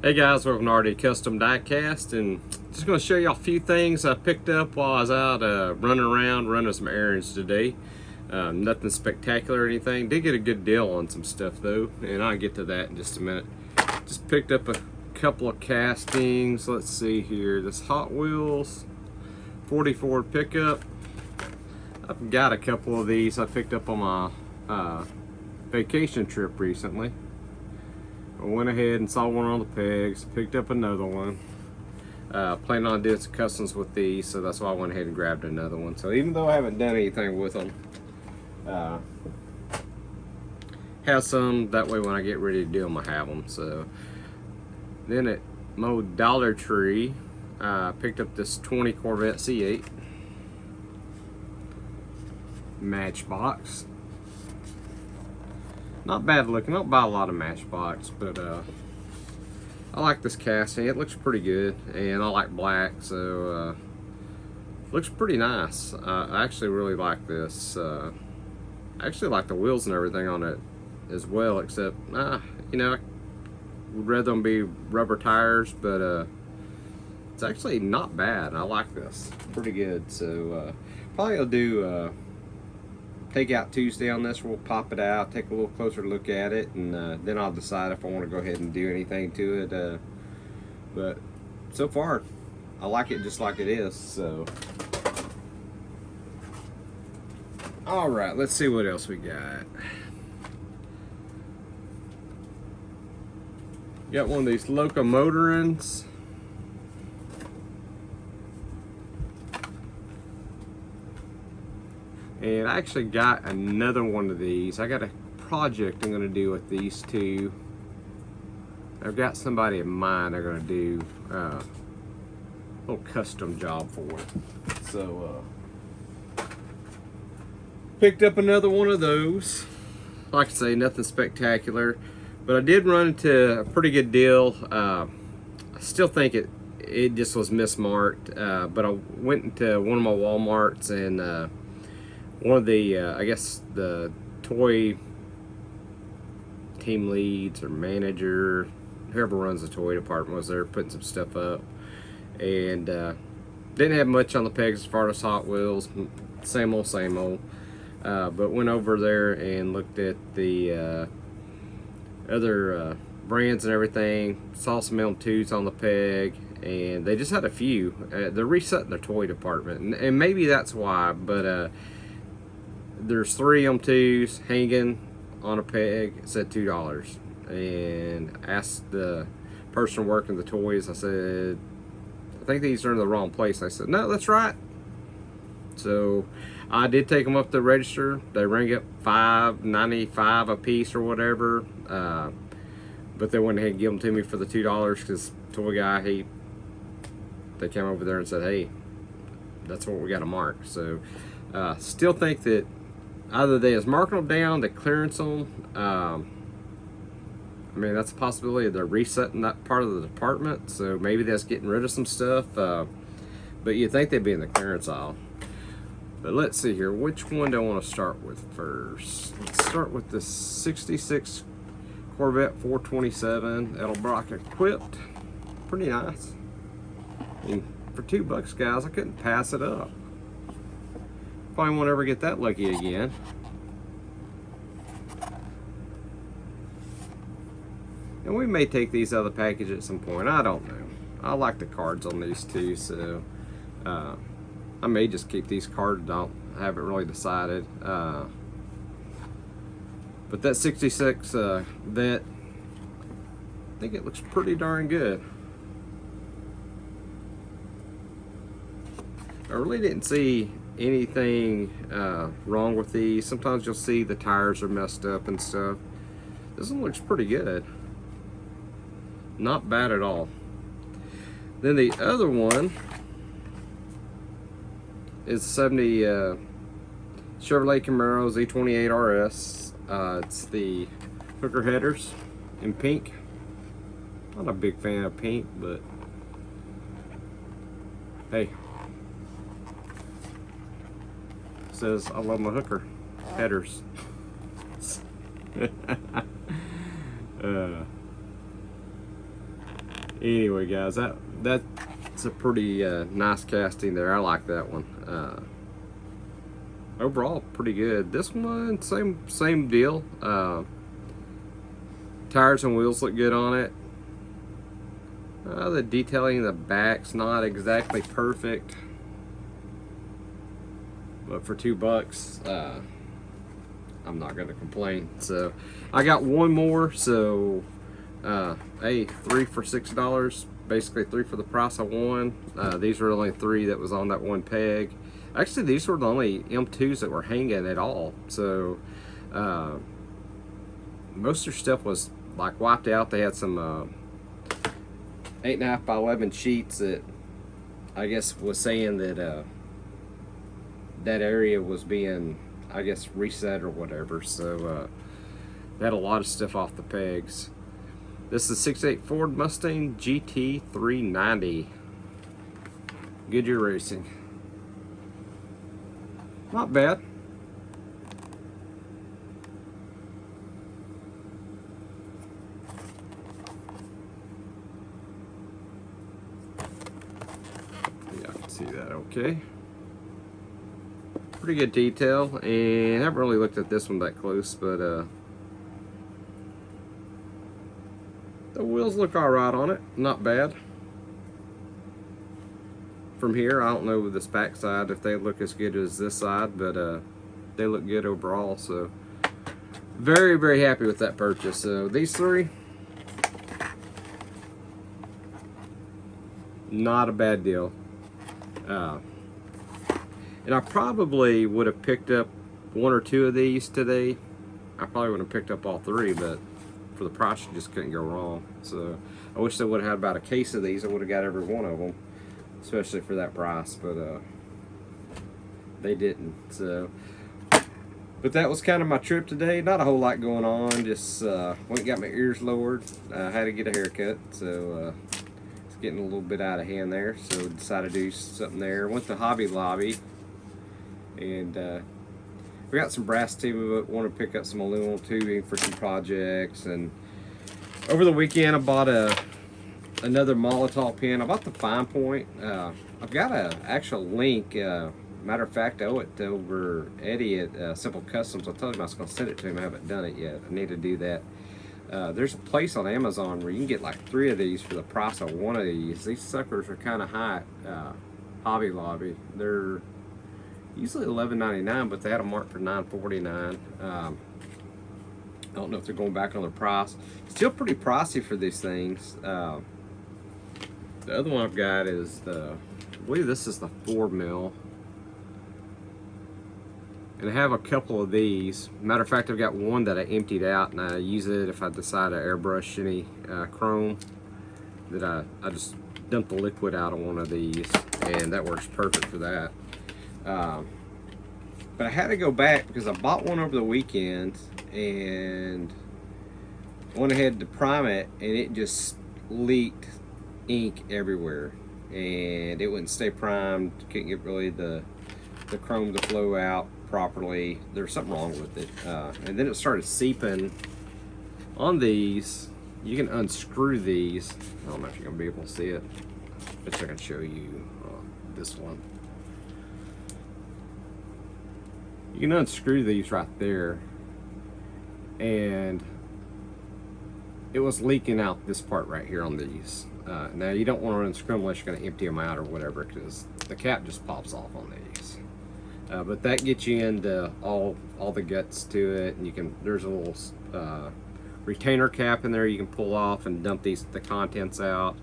Hey guys, welcome to RD Custom Diecast, and just going to show you a few things I picked up while I was out running around, running some errands today. Nothing spectacular or anything. Did get a good deal on some stuff though, and I'll get to that in just a minute. Just picked up a couple of castings. Let's see here. This Hot Wheels 44 pickup. I've got a couple of these I picked up on my vacation trip recently. I went ahead and saw one on the pegs, picked up another one. Planning on doing some customs with these, so that's why I went ahead and grabbed another one. So even though I haven't done anything with them, have some, that way when I get ready to do them, I have them. So then at my Dollar Tree, I picked up this 20 Corvette C8 Matchbox. Not bad looking. I don't buy a lot of Matchbox, but I like this casting. It looks pretty good, and I like black, so looks pretty nice. I actually really like this. I actually like the wheels and everything on it as well, except you know, I would rather them be rubber tires, but it's actually not bad. I like this pretty good. So probably I'll do take out Tuesday on this. We'll pop it out, take a little closer look at it, and then I'll decide if I want to go ahead and do anything to it. But so far, I like it just like it is. So, all right, let's see what else we got. Got one of these Locomotorins. And I actually got another one of these. I got a project I'm going to do with these two. I've got somebody in mind I'm going to do a little custom job for it. So, picked up another one of those. Like I say, nothing spectacular. But I did run into a pretty good deal. I still think it just was mismarked. But I went into one of my Walmarts and one of the, I guess the toy team leads or manager, whoever runs the toy department, was there putting some stuff up, and didn't have much on the pegs as far as Hot Wheels, same old, but went over there and looked at the other brands and everything, saw some M2s on the peg, and they just had a few. They're resetting their toy department, and maybe that's why, but there's 3 M2s hanging on a peg. It said $2, and asked the person working the toys. I said, I think these are in the wrong place. I said, no, that's right. So I did take them up to the register. They rang up $5.95 a piece or whatever, but they went ahead and give them to me for the $2 because toy guy, they came over there and said, hey, that's what we got to mark. So still think that either they is marking them down, they clearance them. I mean, that's a possibility. They're resetting that part of the department, so maybe that's getting rid of some stuff. But you'd think they'd be in the clearance aisle. But let's see here. Which one do I want to start with first? Let's start with the 66 Corvette 427 Edelbrock equipped. Pretty nice. I mean, for $2, guys, I couldn't pass it up. Probably won't ever get that lucky again. And we may take these out of the package at some point. I don't know. I like the cards on these two, so I may just keep these cards. I haven't really decided. But that 66 Vet, I think it looks pretty darn good. I really didn't see anything wrong with these. Sometimes you'll see the tires are messed up and stuff. This one looks pretty good. Not bad at all. Then the other one is the 70 Chevrolet Camaro Z28 RS. It's the hooker headers in pink. Not a big fan of pink, but hey, says I love my hooker headers. Anyway, guys, that's a pretty nice casting there. I like that one. Overall, pretty good. This one, same deal. Tires and wheels look good on it. The detailing in the back's not exactly perfect, but for $2, I'm not gonna complain. So I got one more, so hey, 3 for $6, basically 3 for the price of one. These were only 3 that was on that one peg. Actually, these were the only M2s that were hanging at all. So most of their stuff was like wiped out. They had some 8.5 by 11 sheets that I guess was saying that that area was being, I guess, reset or whatever. So they had a lot of stuff off the pegs. This is 68 Ford Mustang GT 390 Goodyear Racing. Not bad. Yeah, I can see that okay. Pretty good detail, and I haven't really looked at this one that close, but the wheels look alright on it. Not bad. From here, I don't know with this back side if they look as good as this side, but they look good overall. So very, very happy with that purchase. So these 3, not a bad deal. And I probably would have picked up 1 or 2 of these today. I probably would have picked up all 3, but for the price, you just couldn't go wrong. So I wish they would have had about a case of these. I would have got every one of them, especially for that price, but they didn't. So, but that was kind of my trip today. Not a whole lot going on. Just went and got my ears lowered. I had to get a haircut, so it's getting a little bit out of hand there. So decided to do something there. Went to Hobby Lobby, and we got some brass tubing, but want to pick up some aluminum tubing for some projects. And over the weekend, I bought another Molotov pen. I bought the Fine Point. I've got an actual link. Matter of fact, I owe it over Eddie at Simple Customs. I told him I was going to send it to him. I haven't done it yet. I need to do that. There's a place on Amazon where you can get like 3 of these for the price of 1 of these. These suckers are kind of high at Hobby Lobby. They're usually $11.99, but they had them marked for $9.49. I don't know if they're going back on their price. Still pretty pricey for these things. The other one I've got is I believe this is the 4mm. And I have a couple of these. Matter of fact, I've got one that I emptied out, and I use it if I decide to airbrush any chrome. That I just dump the liquid out on one of these, and that works perfect for that. But I had to go back because I bought one over the weekend and went ahead to prime it, and it just leaked ink everywhere, and it wouldn't stay primed. Couldn't get really the chrome to flow out properly. There's something wrong with it, and then it started seeping on these. You can unscrew these. I don't know if you're gonna be able to see it, but I can show you this one. You can unscrew these right there, and it was leaking out this part right here on these. Now you don't want to unscrew them unless you're going to empty them out or whatever, because the cap just pops off on these. But that gets you into all the guts to it, and you can. There's a little retainer cap in there you can pull off and dump the contents out.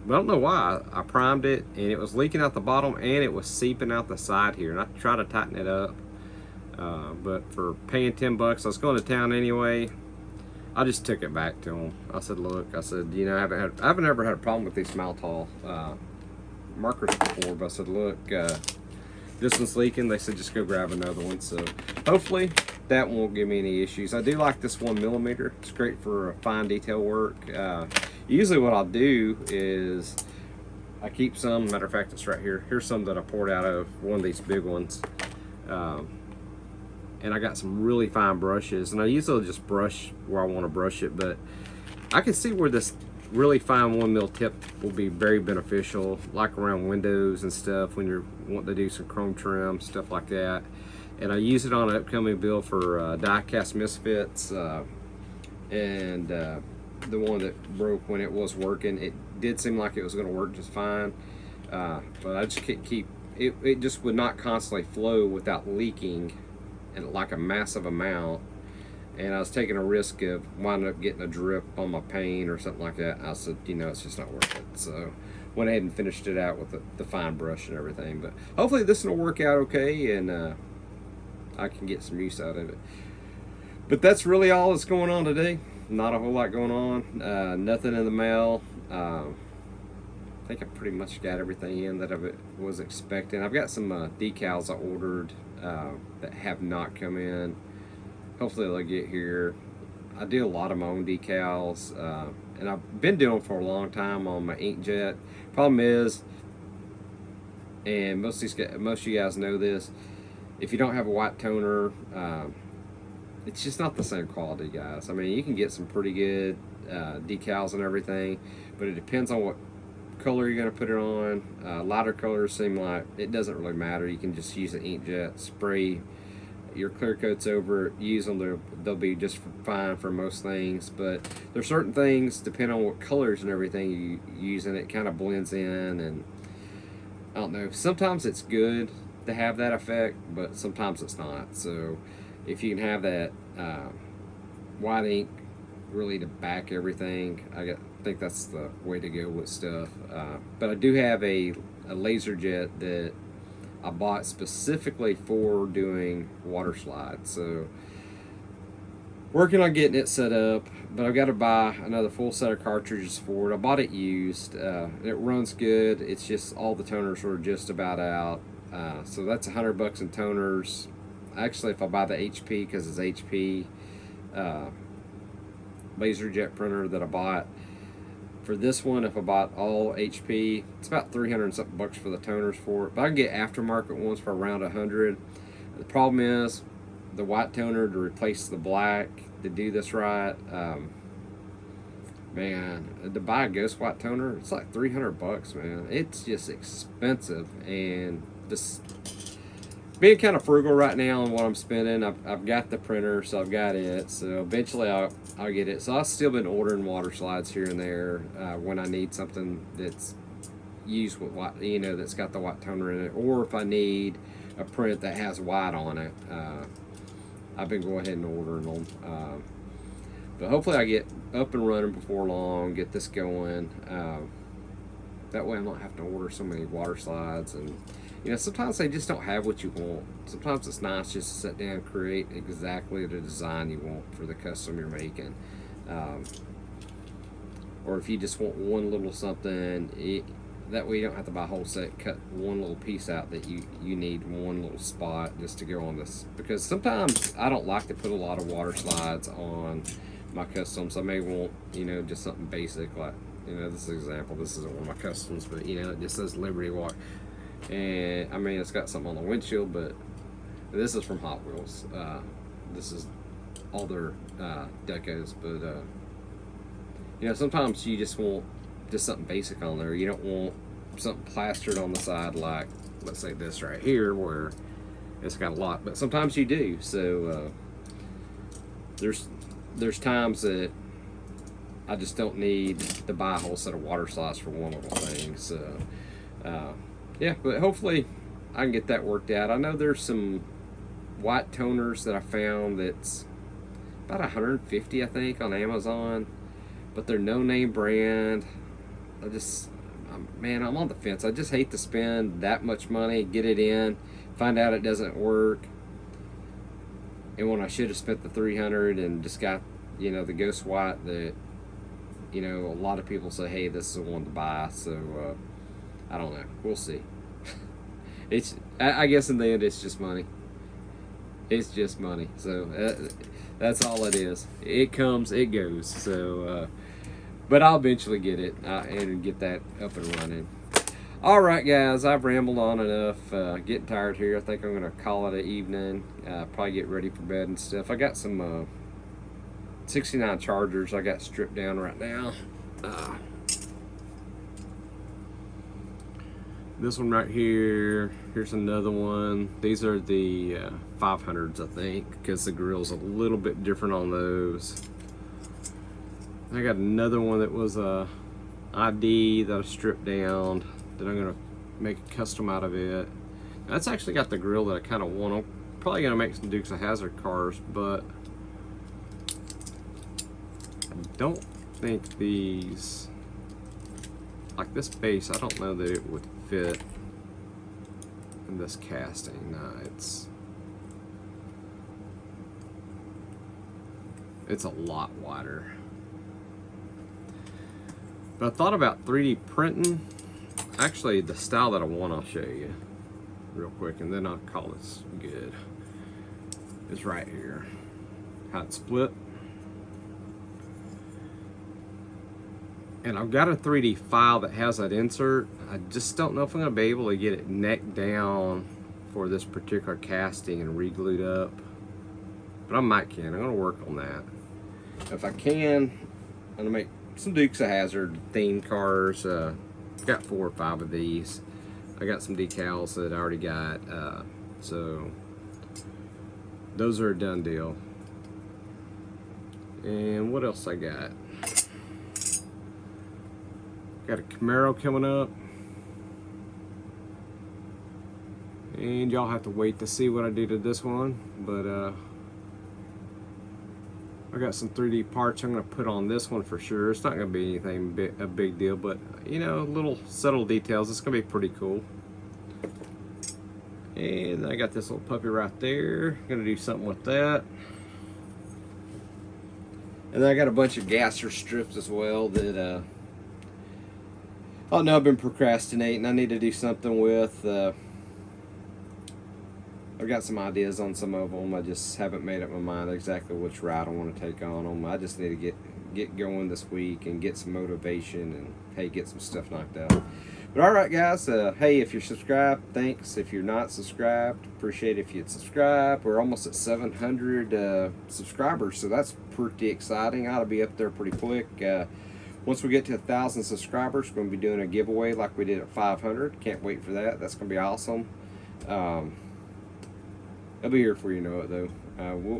But I don't know why. I primed it, and it was leaking out the bottom, and it was seeping out the side here. And I tried to tighten it up, but for paying $10, I was going to town anyway. I just took it back to them. I said, "Look," I said, "You know, I haven't ever had a problem with these Maltol markers before." But I said, "Look, this one's leaking." They said, "Just go grab another one." So hopefully that won't give me any issues. I do like this 1mm. It's great for fine detail work. Usually what I'll do is I keep some. Matter of fact, it's right here. Here's some that I poured out of one of these big ones. And I got some really fine brushes, and I usually just brush where I want to brush it, but I can see where this really fine 1mm tip will be very beneficial, like around windows and stuff when you're wanting to do some chrome trim, stuff like that. And I use it on an upcoming build for die-cast misfits, and the one that broke when it was working. It did seem like it was going to work just fine, but I just couldn't keep it. It just would not constantly flow without leaking, and like a massive amount. And I was taking a risk of winding up getting a drip on my paint or something like that. I said, you know, it's just not worth it. So went ahead and finished it out with the fine brush and everything. But hopefully this will work out okay, and I can get some use out of it. But that's really all that's going on today. Not a whole lot going on. Nothing in the mail. I think I pretty much got everything in that I was expecting. I've got some decals I ordered that have not come in. Hopefully they'll get here. I do a lot of my own decals, and I've been doing for a long time on my inkjet. Problem is, and most of you guys know this, if you don't have a white toner, it's just not the same quality, guys. I mean, you can get some pretty good decals and everything, but it depends on what color you're going to put it on. Lighter colors seem like it doesn't really matter. You can just use an inkjet, spray your clear coats over, use them, they'll be just fine for most things. But there's certain things, depending on what colors and everything you use, and it kind of blends in, and I don't know, sometimes it's good to have that effect, but sometimes it's not. So if you can have that white ink really to back everything, I think that's the way to go with stuff. But I do have a laser jet that I bought specifically for doing water slides. So working on getting it set up, but I've got to buy another full set of cartridges for it. I bought it used. It runs good. It's just all the toners were just about out. So that's $100 in toners. Actually, if I buy the HP, because it's HP laser jet printer that I bought, for this one, if I bought all HP, it's about 300 and something bucks for the toners for it. But I can get aftermarket ones for around 100. The problem is the white toner to replace the black to do this right. Man, to buy a ghost white toner, it's like 300 bucks, man. It's just expensive, and this being kind of frugal right now on what I'm spending. I've got the printer, so I've got it. So eventually I'll get it. So I've still been ordering water slides here and there when I need something that's used with white, you know, that's got the white toner in it, or if I need a print that has white on it. I've been going ahead and ordering them. But hopefully I get up and running before long, get this going. That way I'm not having to order so many water slides. And you know, sometimes they just don't have what you want. Sometimes it's nice just to sit down and create exactly the design you want for the custom you're making. Or if you just want one little something, that way you don't have to buy a whole set, cut one little piece out that you need one little spot just to go on this. Because sometimes I don't like to put a lot of water slides on my customs. I may want, you know, just something basic, like, you know, this is an example. This isn't one of my customs, but you know, it just says Liberty Water. And I mean, it's got something on the windshield, but this is from Hot Wheels. This is all their decos, but you know, sometimes you just want just something basic on there. You don't want something plastered on the side, like let's say this right here, where it's got a lot. But sometimes you do. So there's times that I just don't need to buy a whole set of water slides for one little thing. So yeah, but hopefully I can get that worked out. I know there's some white toners that I found that's about 150, I think, on Amazon, but they're no name brand. Man, I'm on the fence. I just hate to spend that much money, get it in, find out it doesn't work, and when I should have spent the 300 and just got, you know, the ghost white that, you know, a lot of people say, hey, this is the one to buy. So I don't know. We'll see. I guess in the end, it's just money. It's just money. So that's all it is. It comes, it goes. So, but I'll eventually get it and get that up and running. All right, guys, I've rambled on enough. Getting tired here. I think I'm going to call it an evening. Probably get ready for bed and stuff. I got some 69 chargers I got stripped down right now. This one right here, here's another one. These are the 500s, I think, because the grill's a little bit different on those. I got another one that was a ID that I stripped down that I'm gonna make a custom out of it. That's actually got the grill that I kind of want. I'm probably gonna make some Dukes of Hazzard cars, but I don't think these, like this base, I don't know that it would fit in this casting. No, it's a lot wider. But I thought about 3D printing. Actually, the style that I want, I'll show you real quick, and then I'll call this good. It's right here, how it's split. And I've got a 3D file that has that insert. I just don't know if I'm gonna be able to get it neck down for this particular casting and re-glued up. But I might can. I'm gonna work on that. If I can, I'm gonna make some Dukes of Hazzard themed cars. Got 4 or 5 of these. I got some decals that I already got. So those are a done deal. And what else I got? Got a Camaro coming up, and y'all have to wait to see what I do to this one, but I got some 3D parts I'm going to put on this one for sure. It's not going to be anything a big deal, but you know, little subtle details. It's going to be pretty cool. And I got this little puppy right there. Going to do something with that. And then I got a bunch of gasser strips as well that oh no, I've been procrastinating. I need to do something with. I've got some ideas on some of them. I just haven't made up my mind exactly which route I want to take on them. I just need to get going this week and get some motivation and hey, get some stuff knocked out. But all right, guys. Hey, if you're subscribed, thanks. If you're not subscribed, appreciate if you'd subscribe. We're almost at 700 subscribers, so that's pretty exciting. I ought to be up there pretty quick. Once we get to 1,000 subscribers, we're going to be doing a giveaway like we did at 500. Can't wait for that. That's going to be awesome. I'll be here before you know it, though.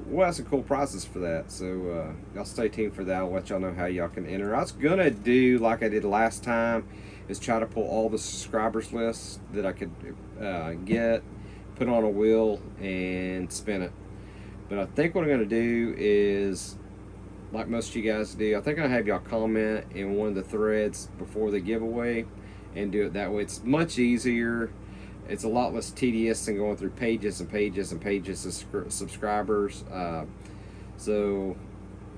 We'll have some cool prizes for that. So y'all stay tuned for that. I'll let y'all know how y'all can enter. I was going to do like I did last time, is try to pull all the subscribers lists that I could get, put on a wheel, and spin it. But I think what I'm going to do is, like most of you guys do, I think I'll have y'all comment in one of the threads before the giveaway and do it that way. It's much easier. It's a lot less tedious than going through pages and pages and pages of subscribers. So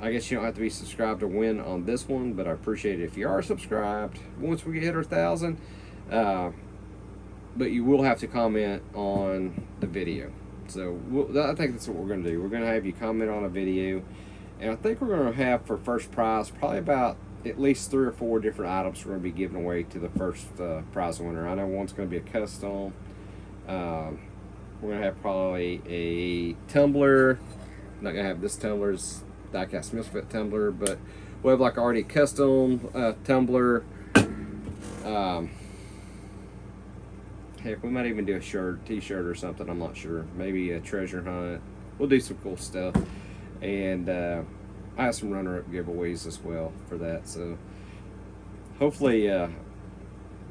I guess you don't have to be subscribed to win on this one, but I appreciate it if you are subscribed once we hit our 1,000. But you will have to comment on the video. So I think that's what we're going to do. We're going to have you comment on a video. And I think we're going to have for first prize probably about at least 3 or 4 different items we're going to be giving away to the first prize winner. I know one's going to be a custom. We're going to have probably a tumbler. I'm not going to have this tumbler's Diecast Misfit tumbler, but we'll have like already a custom tumbler. Heck, we might even do a shirt, t-shirt or something. I'm not sure. Maybe a treasure hunt. We'll do some cool stuff. And I have some runner-up giveaways as well for that. So hopefully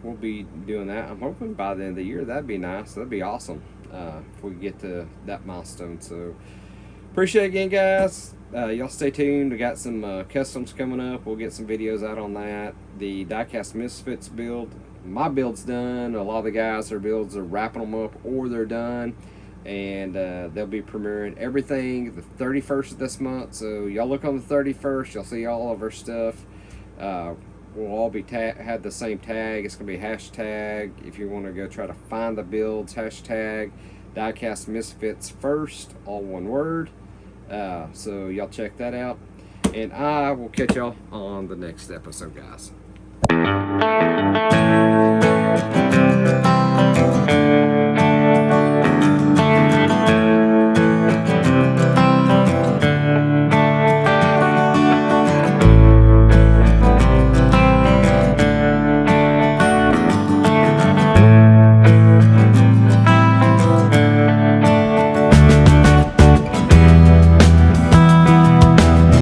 we'll be doing that. I'm hoping by the end of the year. That'd be nice. That'd be awesome if we get to that milestone. So appreciate it again, guys. Y'all stay tuned. We got some customs coming up. We'll get some videos out on that. The Diecast Misfits build. My build's done. A lot of the guys, their builds are wrapping them up or they're done. And they'll be premiering everything the 31st of this month. So y'all look on the 31st, you'll see all of our stuff. We'll all be had the same tag. It's gonna be hashtag, if you want to go try to find the builds, hashtag Diecast Misfits first, all one word. So y'all check that out, and I will catch y'all on the next episode, guys.